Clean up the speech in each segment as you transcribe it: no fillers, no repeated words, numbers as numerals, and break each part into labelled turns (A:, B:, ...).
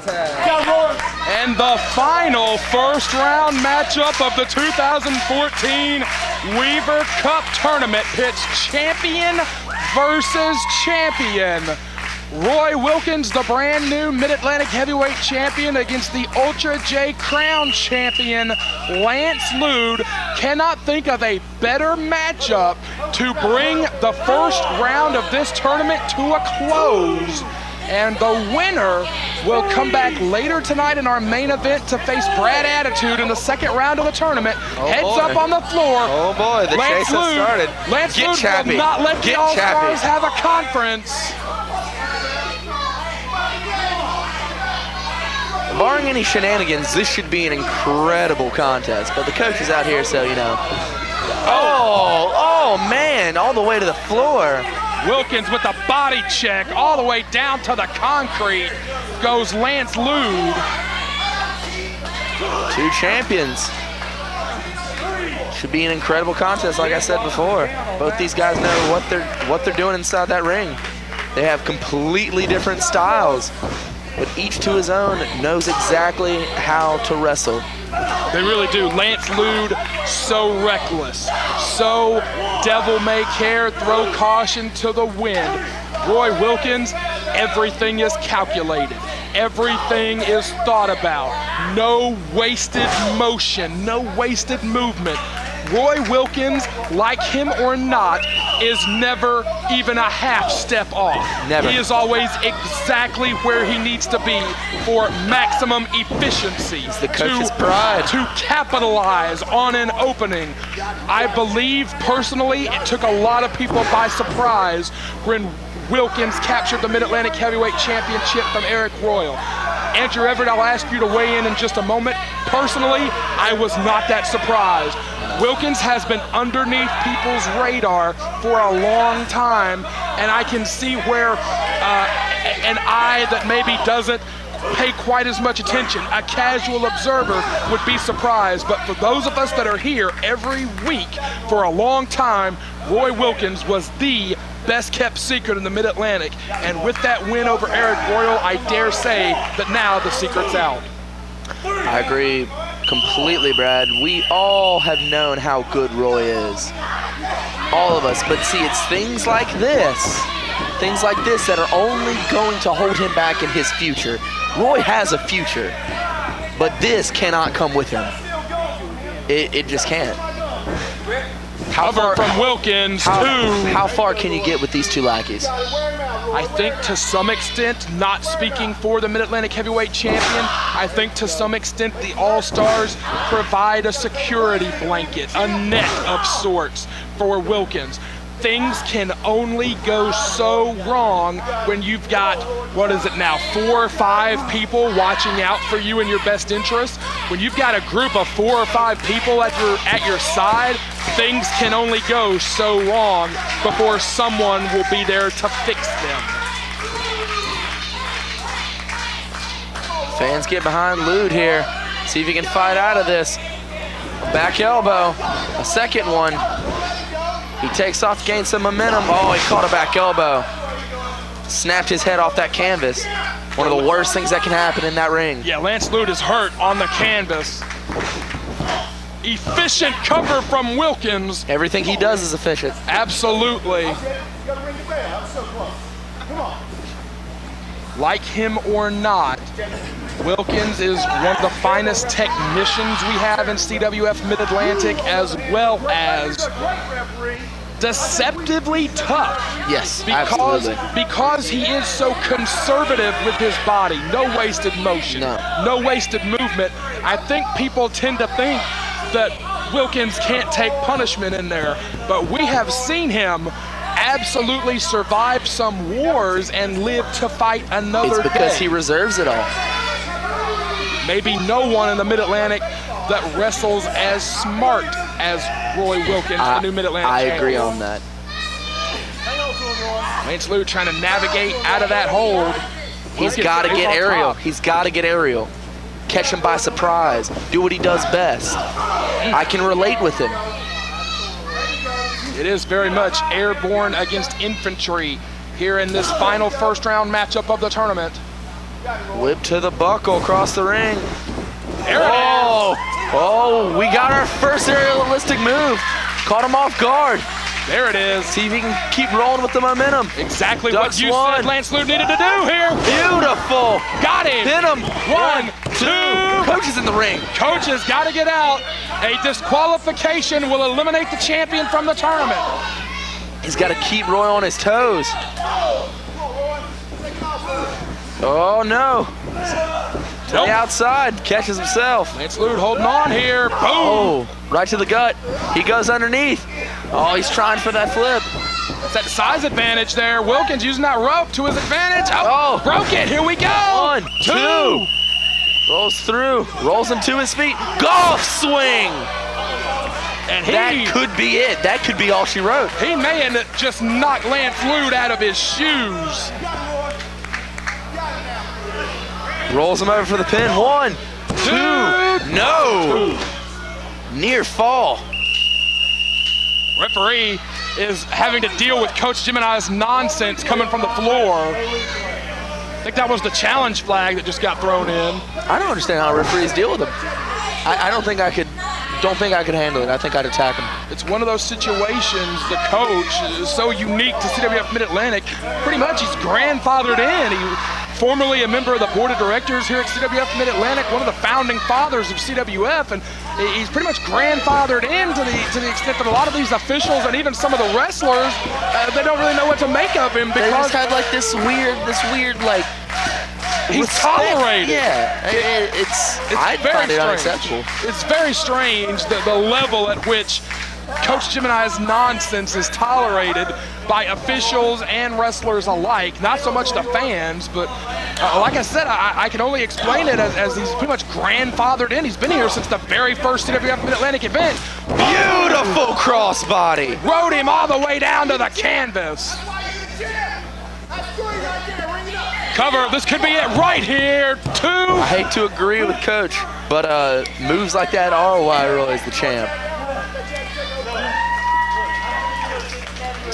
A: And the final first round matchup of the 2014 Weaver Cup Tournament pits champion versus champion. Roy Wilkins, the brand new Mid-Atlantic heavyweight champion, against the Ultra J Crown champion, Lance Lude. Cannot think of a better matchup to bring the first round of this tournament to a close. And the winner will come back later tonight in our main event to face Brad Attitude in the second round of the tournament. Heads up on the floor.
B: Oh boy, the chase has started.
A: Lance Lude will not let the All-Stars have a conference.
B: Barring any shenanigans, this should be an incredible contest, but the coach is out here, so you know. Oh man, all the way to the floor.
A: Wilkins with a body check all the way down to the concrete goes Lance Lude.
B: Two champions. Should be an incredible contest, like I said before. Both these guys know what they're doing inside that ring. They have completely different styles, but each to his own knows exactly how to wrestle.
A: They really do. Lance Lude, so reckless, so devil-may-care, throw caution to the wind. Roy Wilkins, everything is calculated. Everything is thought about. No wasted motion, no wasted movement. Roy Wilkins, like him or not, is never even a half step off.
B: Never.
A: He is always exactly where he needs to be for maximum efficiency.
B: It's the coach's pride.
A: To capitalize on an opening. I believe personally it took a lot of people by surprise when Wilkins captured the Mid-Atlantic Heavyweight Championship from Arik Royal. Andrew Everett, I'll ask you to weigh in just a moment. Personally, I was not that surprised. Wilkins has been underneath people's radar for a long time, and I can see where an eye that maybe doesn't pay quite as much attention, a casual observer, would be surprised. But for those of us that are here every week for a long time, Roy Wilkins was the best kept secret in the Mid-Atlantic. And with that win over Arik Royal, I dare say that now the secret's out.
B: I agree completely, Brad. We all have known how good Roy is. All of us. But see, it's things like this that are only going to hold him back in his future. Roy has a future, but this cannot come with him. It just can't. How far
A: from Wilkins
B: how far can you get with these two lackeys?
A: I think to some extent, not speaking for the Mid-Atlantic Heavyweight Champion, I think to some extent the All-Stars provide a security blanket, a net of sorts for Wilkins. Things can only go so wrong when you've got, what is it now, 4 or 5 people watching out for you in your best interest. When you've got a group of 4 or 5 people at your side, things can only go so wrong before someone will be there to fix them.
B: Fans get behind Lude here. See if he can fight out of this. Back elbow, a second one. He takes off, gains some momentum. Oh, he caught a back elbow. Snapped his head off that canvas. One of the worst things that can happen in that ring.
A: Yeah, Lance Lude is hurt on the canvas. Efficient cover from Wilkins.
B: Everything he does is efficient.
A: Absolutely. Like him or not, Wilkins is one of the finest technicians we have in CWF Mid-Atlantic, as well as deceptively tough.
B: Yes, absolutely.
A: Because he is so conservative with his body. No wasted motion, no wasted movement. I think people tend to think that Wilkins can't take punishment in there, but we have seen him absolutely survive some wars and live to fight another day.
B: It's because he reserves it all.
A: Maybe no one in the Mid-Atlantic that wrestles as smart as Roy Wilkins, the new Mid-Atlantic champion.
B: I agree on that.
A: Lance Lude trying to navigate out of that hold.
B: He's got to get aerial. He's got to get aerial. Catch him by surprise. Do what he does best. I can relate with him.
A: It is very much airborne against infantry here in this final first round matchup of the tournament.
B: Whip to the buckle across the ring.
A: There it is.
B: Oh, we got our first aerialistic move. Caught him off guard.
A: There it is.
B: See if he can keep rolling with the momentum.
A: Exactly
B: Ducks
A: what you
B: one.
A: said Lance Lude needed to do here.
B: Beautiful.
A: Got him.
B: Hit him.
A: 1, 2.
B: Coach is in the ring.
A: Coach has got to get out. A disqualification will eliminate the champion from the tournament.
B: He's got to keep Roy on his toes. Oh, no. To the outside. Catches himself.
A: Lance Lude holding on here. Boom.
B: Oh, right to the gut. He goes underneath. Oh, he's trying for that flip.
A: It's that size advantage there. Wilkins using that rope to his advantage. Oh, broke it. Here we go.
B: 1, 2. Rolls through. Rolls him to his feet. Golf swing.
A: And
B: that could be it. That could be all she wrote.
A: He may have just knocked Lance Lude out of his shoes.
B: Rolls him over for the pin. 1, 2. No. 2. Near fall.
A: Referee is having to deal with Coach Gemini's nonsense coming from the floor. I think that was the challenge flag that just got thrown in.
B: I don't understand how referees deal with him. I don't think I could handle it. I think I'd attack him.
A: It's one of those situations. The coach is so unique to CWF Mid-Atlantic. Pretty much he's grandfathered in. He formerly a member of the board of directors here at CWF Mid-Atlantic, one of the founding fathers of CWF, and he's pretty much grandfathered in to the extent that a lot of these officials and even some of the wrestlers, they don't really know what to make of him because
B: they just had like this weird like.
A: He's tolerated.
B: Yeah, I find it unacceptable.
A: It's very strange the level at which Coach Gemini's nonsense is tolerated by officials and wrestlers alike. Not so much the fans, but like I said, I can only explain it as he's pretty much grandfathered in. He's been here since the very first CWF Mid-Atlantic event.
B: Beautiful crossbody.
A: Rode him all the way down to the canvas. Cover, this could be it right here. 2.
B: I hate to agree with Coach, but moves like that are why Roy's the champ.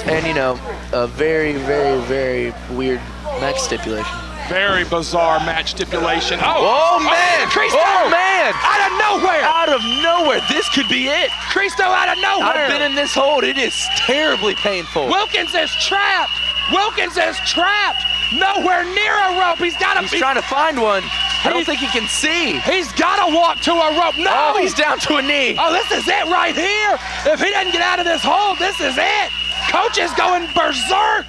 B: And, you know, a very, very, very weird match stipulation.
A: Very bizarre match stipulation.
B: Oh man!
A: Cristo!
B: Oh, man!
A: Out of nowhere!
B: Out of nowhere! This could be it!
A: Cristo out of nowhere!
B: I've been in this hold. It is terribly painful.
A: Wilkins is trapped! Wilkins is trapped! Nowhere near a rope. He's trying
B: to find one. I don't think he can see.
A: He's got to walk to a rope. No!
B: Oh, he's down to a knee.
A: Oh, this is it right here. If he doesn't get out of this hold, this is it. Coach is going berserk.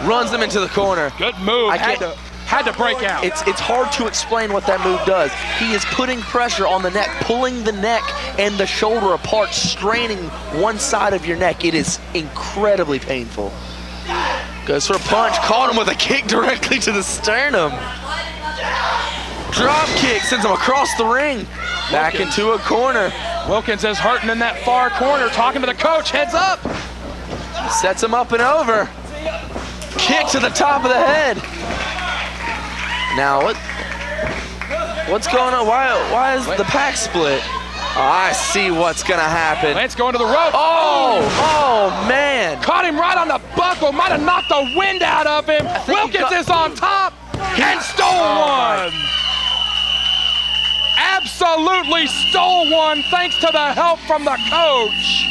B: Runs him into the corner.
A: Good move. Had to break out.
B: It's hard to explain what that move does. He is putting pressure on the neck, pulling the neck and the shoulder apart, straining one side of your neck. It is incredibly painful. Goes for a punch, caught him with a kick directly to the sternum. Drop kick, sends him across the ring. Back into a corner.
A: Wilkins is hurting in that far corner, talking to the coach, heads up.
B: Sets him up and over. Kick to the top of the head. Now what's going on? Why is the pack split? Oh, I see what's gonna happen.
A: Lance going to the rope.
B: Oh man.
A: Caught him right on the buckle, might have knocked the wind out of him. Wilkins is on top and stole one. Absolutely stole one thanks to the help from the coach.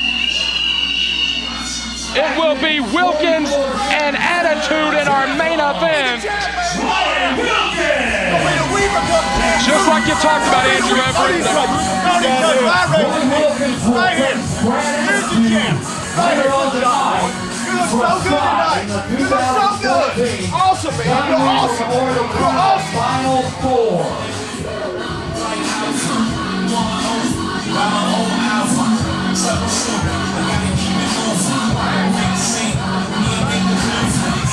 A: It will be Wilkins and Attitude in our main event. Just like you talked about, Andrew Everett.
C: Right here. Here's the champ. Right here. You look so good tonight. You look so good. Awesome, man. You're awesome. You're awesome.
D: Final 4.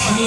D: He